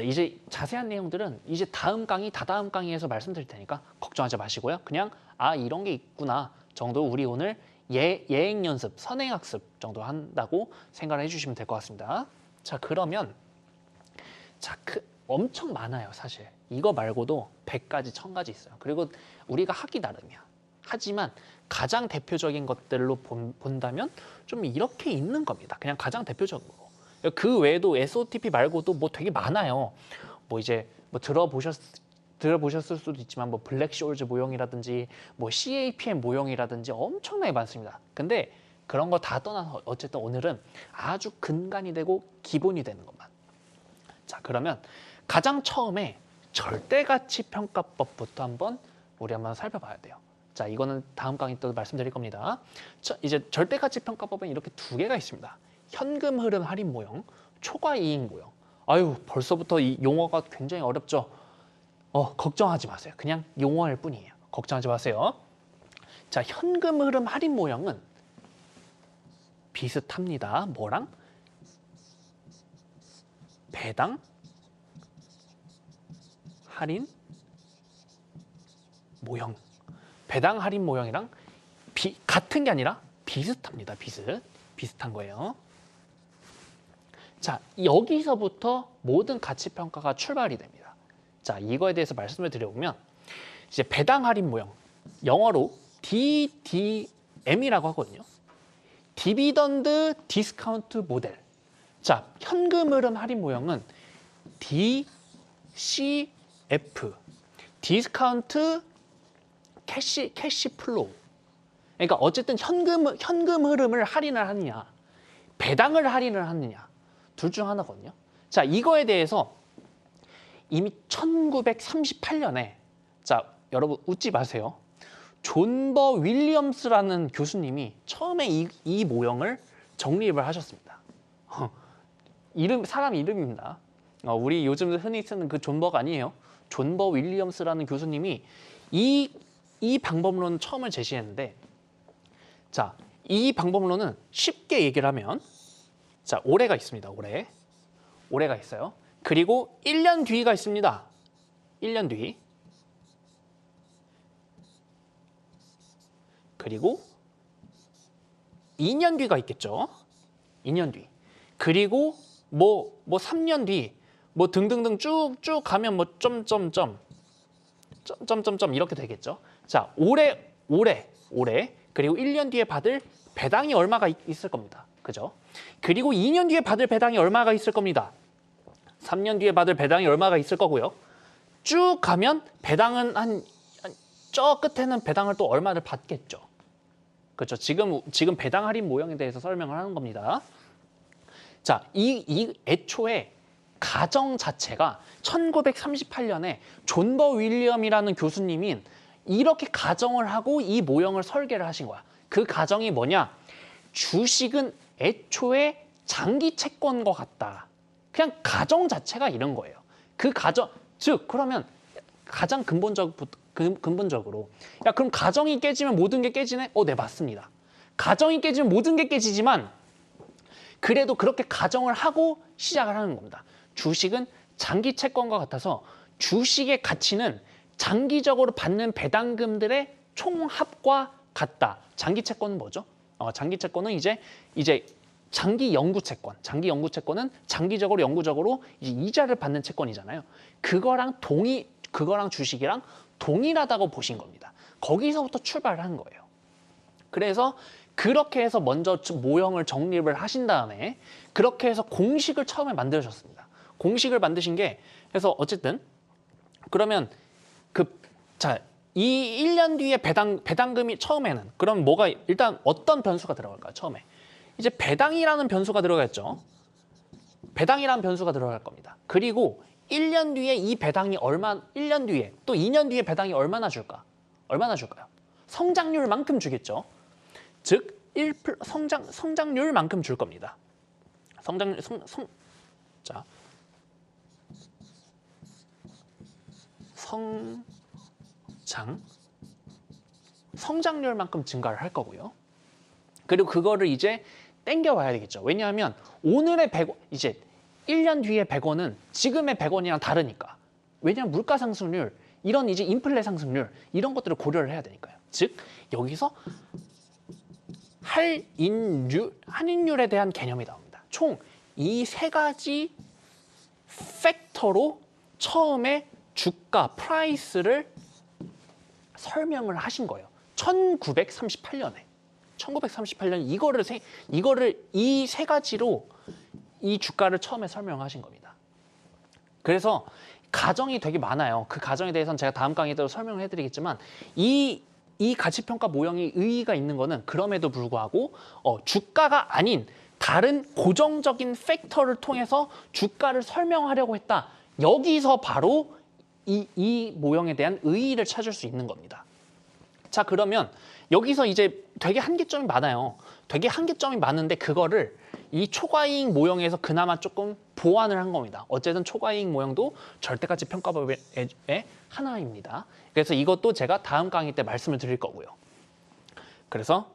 이제 자세한 내용들은 이제 다음 강의, 다다음 강의에서 말씀드릴 테니까 걱정하지 마시고요. 그냥 이런 게 있구나 정도 우리 오늘 예행 연습, 선행 학습 정도 한다고 생각을 해주시면 될 것 같습니다. 자, 그러면 엄청 많아요, 사실. 이거 말고도 100가지, 1000가지 있어요. 그리고 우리가 하기 나름이야. 하지만 가장 대표적인 것들로 본다면 좀 이렇게 있는 겁니다. 그냥 가장 대표적으로. 그 외에도 SOTP 말고도 뭐 되게 많아요. 뭐 이제 뭐 들어보셨을 수도 있지만 뭐 블랙쇼울즈 모형이라든지 뭐 CAPM 모형이라든지 엄청나게 많습니다. 근데 그런 거 다 떠나서 어쨌든 오늘은 아주 근간이 되고 기본이 되는 것만. 자, 그러면 가장 처음에 절대가치 평가법부터 한번 살펴봐야 돼요. 자, 이거는 다음 강의 때 말씀드릴 겁니다. 자, 이제 절대가치 평가법은 이렇게 두 개가 있습니다. 현금 흐름 할인 모형, 초과 이익 모형. 아유, 벌써부터 이 용어가 굉장히 어렵죠. 걱정하지 마세요. 그냥 용어일 뿐이에요. 걱정하지 마세요. 자, 현금 흐름 할인 모형은 비슷합니다. 뭐랑? 배당 할인 모형. 배당 할인 모형이랑 같은 게 아니라 비슷합니다. 비슷한 거예요. 자, 여기서부터 모든 가치 평가가 출발이 됩니다. 자, 이거에 대해서 말씀을 드려보면 이제 배당 할인 모형, 영어로 DDM이라고 하거든요. 디비던드 디스카운트 모델. 자, 현금 흐름 할인 모형은 DCF, 디스카운트 캐시 플로우. 그러니까 어쨌든 현금 흐름을 할인을 하느냐, 배당을 할인을 하느냐, 둘 중 하나거든요. 자, 이거에 대해서 이미 1938년에 자, 여러분 웃지 마세요. 존버 윌리엄스라는 교수님이 처음에 이 모형을 정립을 하셨습니다. 사람 이름입니다. 우리 요즘 흔히 쓰는 그 존버가 아니에요. 존버 윌리엄스라는 교수님이 이 방법론을 처음을 제시했는데, 자, 이 방법론은 쉽게 얘기를 하면, 자, 올해가 있습니다. 올해가 있어요. 그리고 1년 뒤가 있습니다. 1년 뒤. 그리고 2년 뒤가 있겠죠. 2년 뒤. 그리고 뭐 3년 뒤, 뭐 등등등 쭉쭉 가면 뭐 점점점 이렇게 되겠죠. 자, 올해 그리고 1년 뒤에 받을 배당이 얼마가 있을 겁니다. 그죠? 그리고 2년 뒤에 받을 배당이 얼마가 있을 겁니다. 3년 뒤에 받을 배당이 얼마가 있을 거고요. 쭉 가면 배당은 저 끝에는 배당을 또 얼마를 받겠죠. 그렇죠? 지금 배당 할인 모형에 대해서 설명을 하는 겁니다. 자, 이 애초에 가정 자체가 1938년에 존버 윌리엄이라는 교수님이 이렇게 가정을 하고 이 모형을 설계를 하신 거야. 그 가정이 뭐냐? 주식은 애초에 장기 채권과 같다. 그냥 가정 자체가 이런 거예요. 그 가정, 즉 그러면 가장 근본적으로 야, 그럼 가정이 깨지면 모든 게 깨지네? 네, 맞습니다. 가정이 깨지면 모든 게 깨지지만 그래도 그렇게 가정을 하고 시작을 하는 겁니다. 주식은 장기 채권과 같아서 주식의 가치는 장기적으로 받는 배당금들의 총합과 같다. 장기 채권은 뭐죠? 장기 채권은 이제 장기 연구 채권. 장기 연구 채권은 장기적으로 영구적으로 이제 이자를 받는 채권이잖아요. 그거랑 주식이랑 동일하다고 보신 겁니다. 거기서부터 출발을 한 거예요. 그래서 그렇게 해서 먼저 모형을 정립을 하신 다음에 그렇게 해서 공식을 처음에 만드셨습니다. 공식을 만드신 게 그래서 어쨌든 그러면 이 1년 뒤에 배당금이 처음에는 그럼 뭐가 일단 어떤 변수가 들어갈까요? 처음에 이제 배당이라는 변수가 들어갔죠. 배당이라는 변수가 들어갈 겁니다. 그리고 1년 뒤에 이 배당이 1년 뒤에 또 2년 뒤에 배당이 얼마나 줄까? 얼마나 줄까요? 성장률만큼 주겠죠. 즉 성장률만큼 줄 겁니다. 성장률만큼 증가를 할 거고요. 그리고 그거를 이제 땡겨와야 되겠죠. 왜냐하면 오늘의 100원, 이제 1년 뒤에 100원은 지금의 100원이랑 다르니까. 왜냐하면 물가 상승률, 이런 이제 인플레 상승률 이런 것들을 고려를 해야 되니까요. 즉 여기서 할인율에 대한 개념이 나옵니다. 총 이 세 가지 팩터로 처음에 주가, 프라이스를 설명을 하신 거예요. 1938년에. 1938년 이거를 이 세 가지로 이 주가를 처음에 설명하신 겁니다. 그래서 가정이 되게 많아요. 그 가정에 대해서는 제가 다음 강의 때도 설명을 해드리겠지만 이 가치평가 모형이 의의가 있는 거는 그럼에도 불구하고 주가가 아닌 다른 고정적인 팩터를 통해서 주가를 설명하려고 했다. 여기서 바로 이 모형에 대한 의의를 찾을 수 있는 겁니다. 자, 그러면 여기서 이제 되게 한계점이 많아요. 되게 한계점이 많은데 그거를 이 초과이익 모형에서 그나마 조금 보완을 한 겁니다. 어쨌든 초과이익 모형도 절대가치 평가법의 하나입니다. 그래서 이것도 제가 다음 강의 때 말씀을 드릴 거고요. 그래서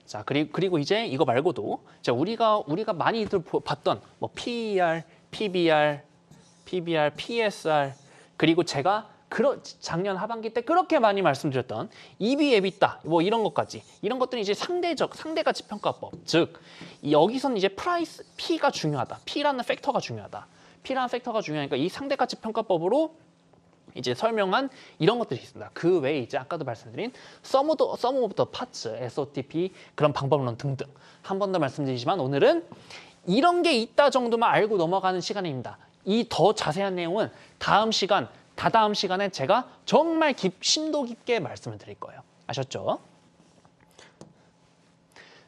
자 그리고 이제 이거 말고도 자 우리가 많이들 봤던 뭐 PER, PBR, PSR 그리고 제가 작년 하반기 때 그렇게 많이 말씀드렸던 EV, EBITDA 뭐 이런 것까지 이런 것들이 이제 상대가치 평가법 즉 여기서는 이제 프라이스 P가 중요하다. P라는 팩터가 중요하다. P라는 팩터가 중요하니까 이 상대가치 평가법으로 이제 설명한 이런 것들이 있습니다. 그 외에 이제 아까도 말씀드린 Sum of the Parts, SOTP 그런 방법론 등등 한 번 더 말씀드리지만 오늘은 이런 게 있다 정도만 알고 넘어가는 시간입니다. 이 더 자세한 내용은 다다음 시간에 제가 정말 심도 깊게 말씀을 드릴 거예요. 아셨죠?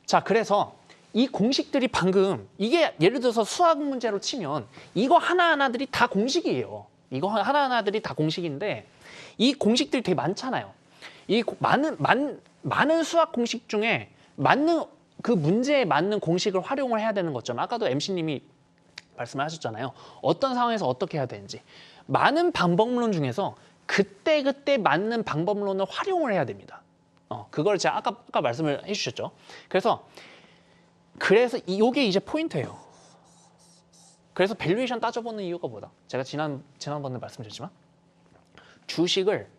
자, 그래서 이 공식들이 방금 이게 예를 들어서 수학 문제로 치면 이거 하나하나들이 다 공식이에요. 이거 하나하나들이 다 공식인데 이 공식들이 되게 많잖아요. 이 많은 수학 공식 중에 맞는 그 문제에 맞는 공식을 활용을 해야 되는 것처럼 아까도 MC님이 말씀을 하셨잖아요. 어떤 상황에서 어떻게 해야 되는지. 많은 방법론 중에서 그때 맞는 방법론을 활용을 해야 됩니다. 그걸 제가 아까 말씀을 해주셨죠. 그래서 이게 이제 포인트예요. 그래서 밸류에이션 따져보는 이유가 뭐다? 제가 지난번에 말씀드렸지만 주식을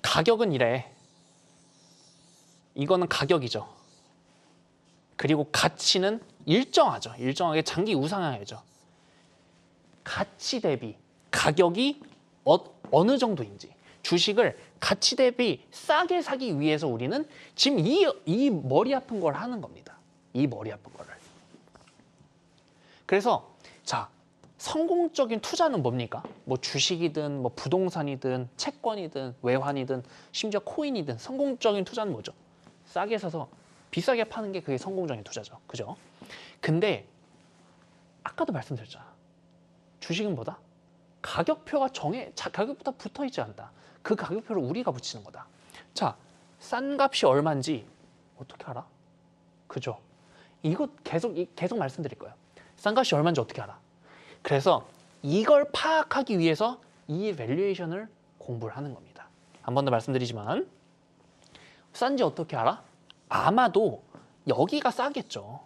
가격은 이래. 이거는 가격이죠. 그리고 가치는 일정하죠. 일정하게 장기 우상향이죠. 가치 대비 가격이 어느 정도인지 주식을 가치 대비 싸게 사기 위해서 우리는 지금 이 머리 아픈 걸 하는 겁니다. 이 머리 아픈 거를. 그래서 자, 성공적인 투자는 뭡니까? 뭐 주식이든 뭐 부동산이든 채권이든 외환이든 심지어 코인이든 성공적인 투자는 뭐죠? 싸게 사서 비싸게 파는 게 그게 성공적인 투자죠. 그죠? 근데 아까도 말씀드렸잖아. 주식은 뭐다? 가격보다 붙어 있지 않다. 그 가격표를 우리가 붙이는 거다. 자, 싼 값이 얼마인지 어떻게 알아? 그죠? 이거 계속 말씀드릴 거예요. 싼 값이 얼마인지 어떻게 알아? 그래서 이걸 파악하기 위해서 이 밸류에이션을 공부를 하는 겁니다. 한 번 더 말씀드리지만 싼지 어떻게 알아? 아마도 여기가 싸겠죠.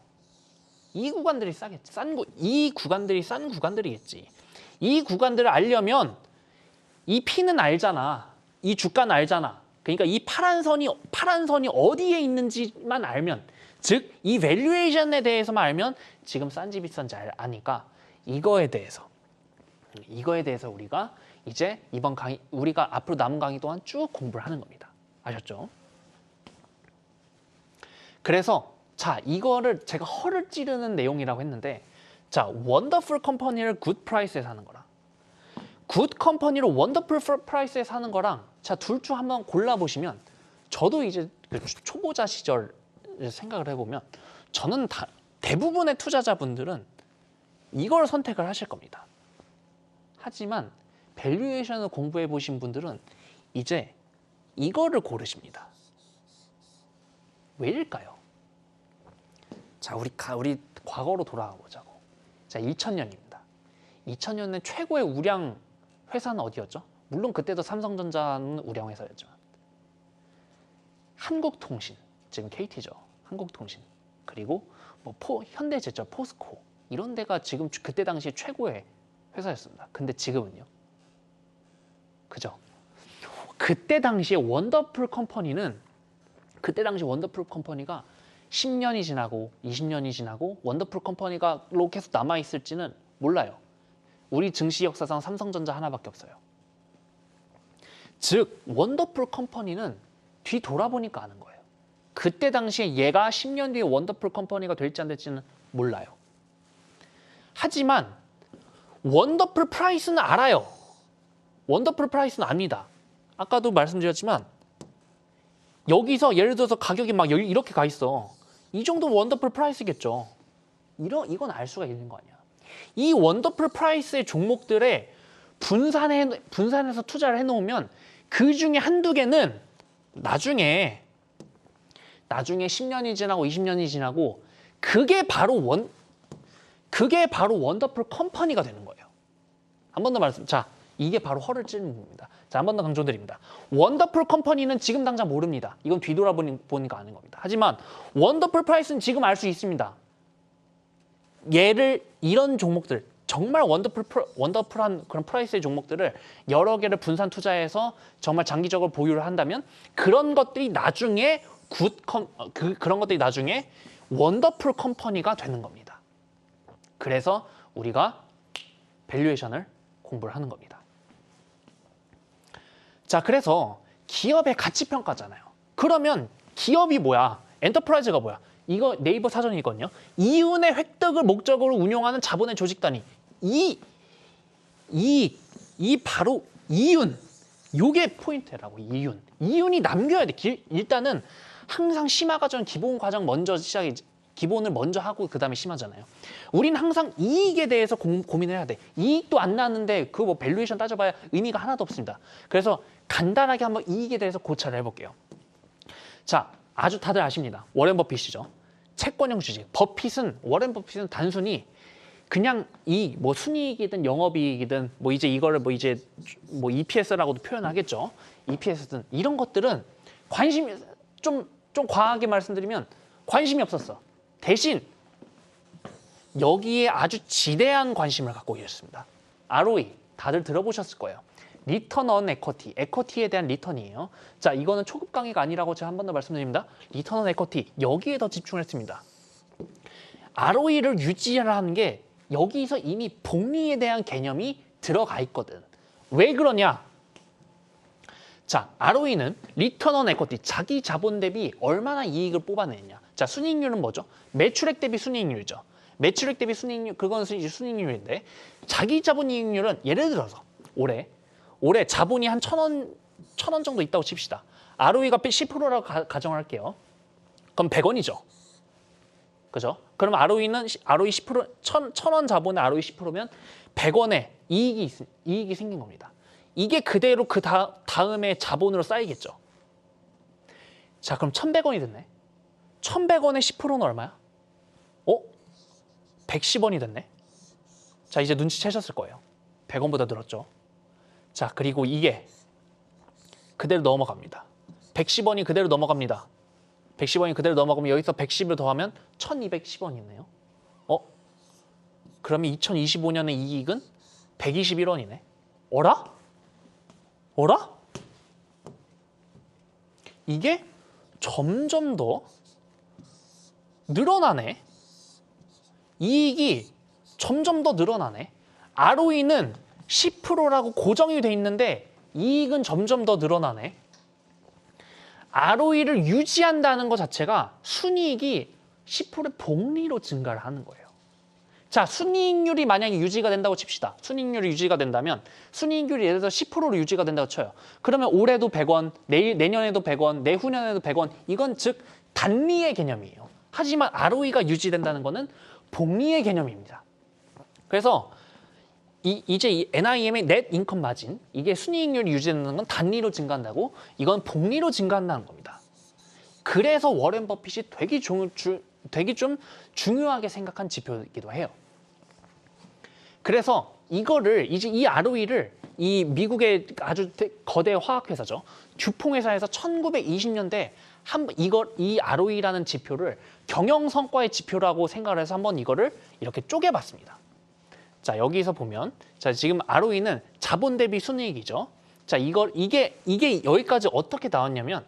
이 구간들이 싸겠지. 이 구간들이 싼 구간들이겠지. 이 구간들을 알려면 이 P는 알잖아. 이 주가는 알잖아. 그러니까 이 파란 선이 어디에 있는지만 알면, 즉 이 밸류에이션에 대해서만 알면 지금 싼지 비싼지 아니까 이거에 대해서 우리가 이제 이번 강의, 우리가 앞으로 남은 강의 동안 쭉 공부를 하는 겁니다. 아셨죠? 그래서 자, 이거를 제가 허를 찌르는 내용이라고 했는데, 자, 원더풀 컴퍼니를 굿 프라이스에 사는 거랑 굿 컴퍼니를 원더풀 프라이스에 사는 거랑, 자, 둘 중 한번 골라보시면, 저도 이제 그 초보자 시절 생각을 해보면 저는 대부분의 투자자분들은 이걸 선택을 하실 겁니다. 하지만 밸류에이션을 공부해 보신 분들은 이제 이거를 고르십니다. 왜일까요? 자, 우리 과거로 돌아가 보자고. 자, 2000년입니다. 2000년에 최고의 우량 회사는 어디였죠? 물론 그때도 삼성전자는 우량 회사였지만 한국통신, 지금 KT죠. 한국통신, 그리고 뭐 현대제철, 포스코, 이런 데가 지금 그때 당시 최고의 회사였습니다. 근데 지금은요? 그죠? 그때 당시에 원더풀 컴퍼니가 10년이 지나고 20년이 지나고 원더풀 컴퍼니가 계속 남아있을지는 몰라요. 우리 증시 역사상 삼성전자 하나밖에 없어요. 즉 원더풀 컴퍼니는 뒤돌아보니까 아는 거예요. 그때 당시에 얘가 10년 뒤에 원더풀 컴퍼니가 될지 안 될지는 몰라요. 하지만 원더풀 프라이스는 알아요. 원더풀 프라이스는 압니다. 아까도 말씀드렸지만 여기서 예를 들어서 가격이 막 이렇게 가 있어. 이 정도 원더풀 프라이스겠죠. 이건 알 수가 있는 거 아니야. 이 원더풀 프라이스의 종목들에 분산해서 투자를 해놓으면 그 중에 한두 개는 나중에 10년이 지나고 20년이 지나고 그게 바로 원더풀 컴퍼니가 되는 거예요. 한 번 더 자, 이게 바로 허를 찌르는 부분입니다. 자, 한 번 더 강조드립니다. 원더풀 컴퍼니는 지금 당장 모릅니다. 이건 뒤돌아보니까 아는 겁니다. 하지만 원더풀 프라이스는 지금 알 수 있습니다. 이런 종목들, 정말 원더풀한 그런 프라이스의 종목들을 여러 개를 분산 투자해서 정말 장기적으로 보유를 한다면 그런 것들이 나중에 원더풀 컴퍼니가 되는 겁니다. 그래서 우리가 밸류에이션을 공부를 하는 겁니다. 자, 그래서 기업의 가치평가잖아요. 그러면 기업이 뭐야? 엔터프라이즈가 뭐야? 이거 네이버 사전이거든요. 이윤의 획득을 목적으로 운용하는 자본의 조직 단위. 바로 이윤. 요게 포인트라고. 이윤이 남겨야 돼. 일단은 항상 심화 과정, 기본 과정 기본을 먼저 하고 그다음에 심하잖아요. 우리는 항상 이익에 대해서 고민을 해야 돼. 이익도 안 나는데 그거 뭐 밸류에이션 따져봐야 의미가 하나도 없습니다. 그래서 간단하게 한번 이익에 대해서 고찰을 해볼게요. 자, 아주 다들 아십니다. 워렌 버핏이죠. 채권형 주식. 워렌 버핏은 단순히 그냥 뭐 순이익이든 영업이익이든 뭐 이제 이거를 뭐 EPS라고도 표현하겠죠. EPS든 이런 것들은 관심이 좀 과하게 말씀드리면 관심이 없었어. 대신 여기에 아주 지대한 관심을 갖고 계셨습니다. ROE 다들 들어보셨을 거예요. 리턴 언 에쿼티, 에쿼티에 대한 리턴이에요. 자, 이거는 초급 강의가 아니라고 제가 한 번 더 말씀드립니다. 리턴 언 에쿼티, 여기에 더 집중을 했습니다. ROE를 유지하는 게 여기서 이미 복리에 대한 개념이 들어가 있거든. 왜 그러냐? 자, ROE는 리턴 언 에쿼티, 자기 자본 대비 얼마나 이익을 뽑아내느냐. 자, 순이익률은 뭐죠? 매출액 대비 순이익률이죠. 매출액 대비 순이익률, 그건 이제 순이익률인데, 자기 자본 이익률은 예를 들어서 올해 자본이 한 1,000원 정도 있다고 칩시다. ROE가 10%라고 가정을 할게요. 그럼 100원이죠. 그죠? 그럼 ROE 10%, 1,000원 자본의 ROE 10%면 100원의 이익이 생긴 겁니다. 이게 그대로 그 다음에 자본으로 쌓이겠죠. 자, 그럼 1,100원이 됐네. 1,100원의 10%는 얼마야? 110원이 됐네. 자, 이제 눈치채셨을 거예요. 100원보다 늘었죠. 자, 그리고 이게 그대로 넘어갑니다. 110원이 그대로 넘어갑니다. 110원이 그대로 넘어가면 여기서 110을 더하면 1,210원이 있네요. 그러면 2025년의 이익은 121원이네. 어라? 어라? 이게 점점 더 늘어나네. 이익이 점점 더 늘어나네. ROE는 10%라고 고정이 돼 있는데 이익은 점점 더 늘어나네. ROE를 유지한다는 것 자체가 순이익이 10%의 복리로 증가를 하는 거예요. 자, 순이익률이 만약에 유지가 된다고 칩시다. 순이익률이 유지가 된다면 순이익률이 예를 들어서 10%로 유지가 된다고 쳐요. 그러면 올해도 100원, 내년에도 100원, 내후년에도 100원. 이건 즉 단리의 개념이에요. 하지만 ROE가 유지된다는 거는 복리의 개념입니다. 그래서 이제 이 NIM의 넷 인컴 마진, 이게 순이익률이 유지되는 건 단리로 증가한다고, 이건 복리로 증가한다는 겁니다. 그래서 워렌 버핏이 되게 좀 중요하게 생각한 지표이기도 해요. 그래서 이거를 이제 이 ROE를 이 미국의 아주 거대 화학회사죠. 듀퐁 회사에서 1920년대 이 ROE라는 지표를 경영 성과의 지표라고 생각을 해서 한번 이거를 이렇게 쪼개봤습니다. 자, 여기서 보면 자, 지금 ROE는 자본 대비 순이익이죠. 자, 이게 여기까지 어떻게 나왔냐면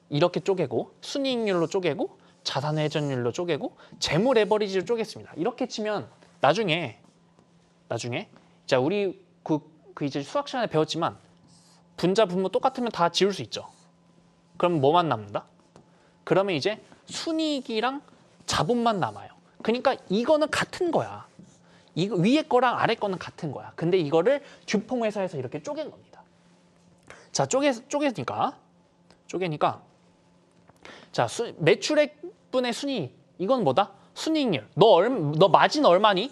이렇게 쪼개고 순이익률로 쪼개고 자산 회전율로 쪼개고 재무 레버리지로 쪼갰습니다. 이렇게 치면 나중에 자, 우리 그 이제 수학 시간에 배웠지만 분자 분모 똑같으면 다 지울 수 있죠. 그럼 뭐만 남는다? 그러면 이제 순이익이랑 자본만 남아요. 그러니까 이거는 같은 거야. 이거 위에 거랑 아래 거는 같은 거야. 근데 이거를 듀퐁 회사에서 이렇게 쪼갠 겁니다. 자, 쪼개니까 자, 매출액분의 순이익. 이건 뭐다? 순이익률. 너 마진 얼마니?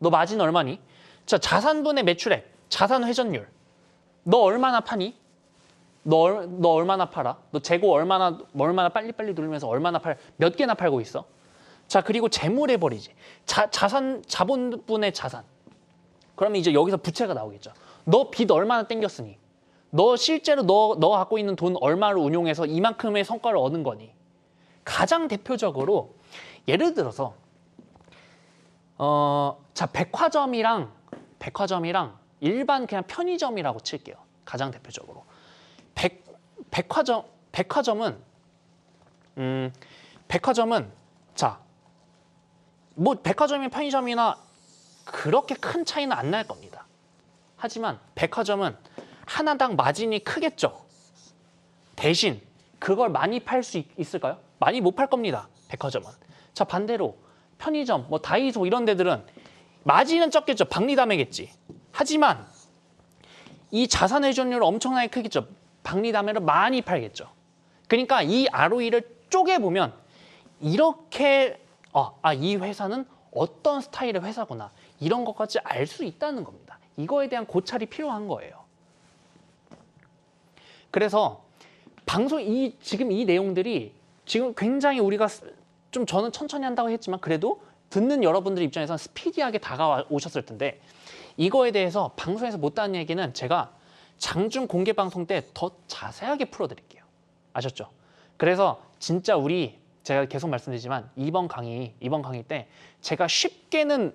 너 마진 얼마니? 자, 자산분의 매출액, 자산 회전율. 너 얼마나 파니? 너 얼마나 팔아? 너 재고 얼마나 빨리빨리 누르면서 몇 개나 팔고 있어? 자, 그리고 재무 레버리지. 자본분의 자산. 그러면 이제 여기서 부채가 나오겠죠. 너 빚 얼마나 땡겼으니? 너 실제로 너 갖고 있는 돈 얼마를 운용해서 이만큼의 성과를 얻은 거니? 가장 대표적으로 예를 들어서 자, 백화점이랑 일반 그냥 편의점이라고 칠게요. 가장 대표적으로. 백화점은 자, 뭐 백화점이나 편의점이나 그렇게 큰 차이는 안 날 겁니다. 하지만 백화점은 하나당 마진이 크겠죠. 대신 그걸 많이 팔 수 있을까요? 많이 못 팔 겁니다. 백화점은. 자, 반대로 편의점, 뭐 다이소 이런 데들은 마진은 적겠죠. 박리담회겠지. 하지만 이 자산 회전율은 엄청나게 크겠죠. 박리담회를 많이 팔겠죠. 그러니까 이 ROE를 쪼개보면 이렇게 이 회사는 어떤 스타일의 회사구나. 이런 것까지 알 수 있다는 겁니다. 이거에 대한 고찰이 필요한 거예요. 그래서 지금 이 내용들이 지금 굉장히 우리가 좀 저는 천천히 한다고 했지만 그래도 듣는 여러분들 입장에서는 스피디하게 다가오셨을 텐데 이거에 대해서 방송에서 못다한 얘기는 제가 장중 공개 방송 때 더 자세하게 풀어드릴게요. 아셨죠? 그래서 진짜 제가 계속 말씀드리지만 이번 강의 때 제가 쉽게는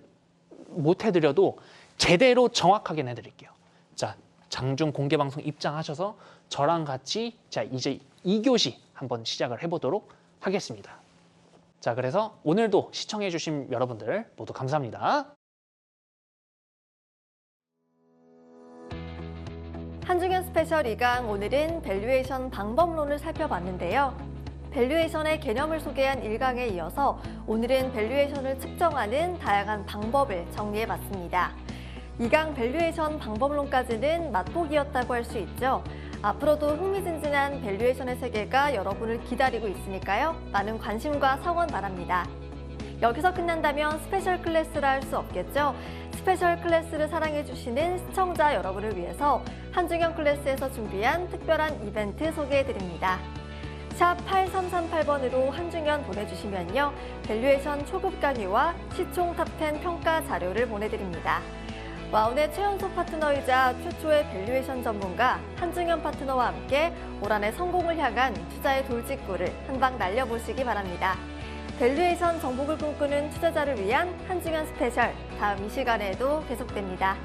못 해드려도 제대로 정확하게 해드릴게요. 자, 장중 공개 방송 입장하셔서 저랑 같이 자, 이제 2교시 한번 시작을 해보도록 하겠습니다. 자, 그래서 오늘도 시청해주신 여러분들 모두 감사합니다. 한중현 스페셜 2강 오늘은 밸류에이션 방법론을 살펴봤는데요. 밸류에이션의 개념을 소개한 1강에 이어서 오늘은 밸류에이션을 측정하는 다양한 방법을 정리해봤습니다. 2강 밸류에이션 방법론까지는 맛보기였다고 할 수 있죠. 앞으로도 흥미진진한 밸류에이션의 세계가 여러분을 기다리고 있으니까요. 많은 관심과 성원 바랍니다. 여기서 끝난다면 스페셜 클래스라 할 수 없겠죠. 스페셜 클래스를 사랑해주시는 시청자 여러분을 위해서 한중현 클래스에서 준비한 특별한 이벤트 소개해드립니다. 샵 8338번으로 한중현 보내주시면요. 밸류에이션 초급 강의와 시총 탑10 평가 자료를 보내드립니다. 와운의 최연소 파트너이자 최초의 밸류에이션 전문가 한중현 파트너와 함께 올 한해 성공을 향한 투자의 돌직구를 한방 날려보시기 바랍니다. 밸류에이션 정복을 꿈꾸는 투자자를 위한 한중현 스페셜, 다음 이 시간에도 계속됩니다.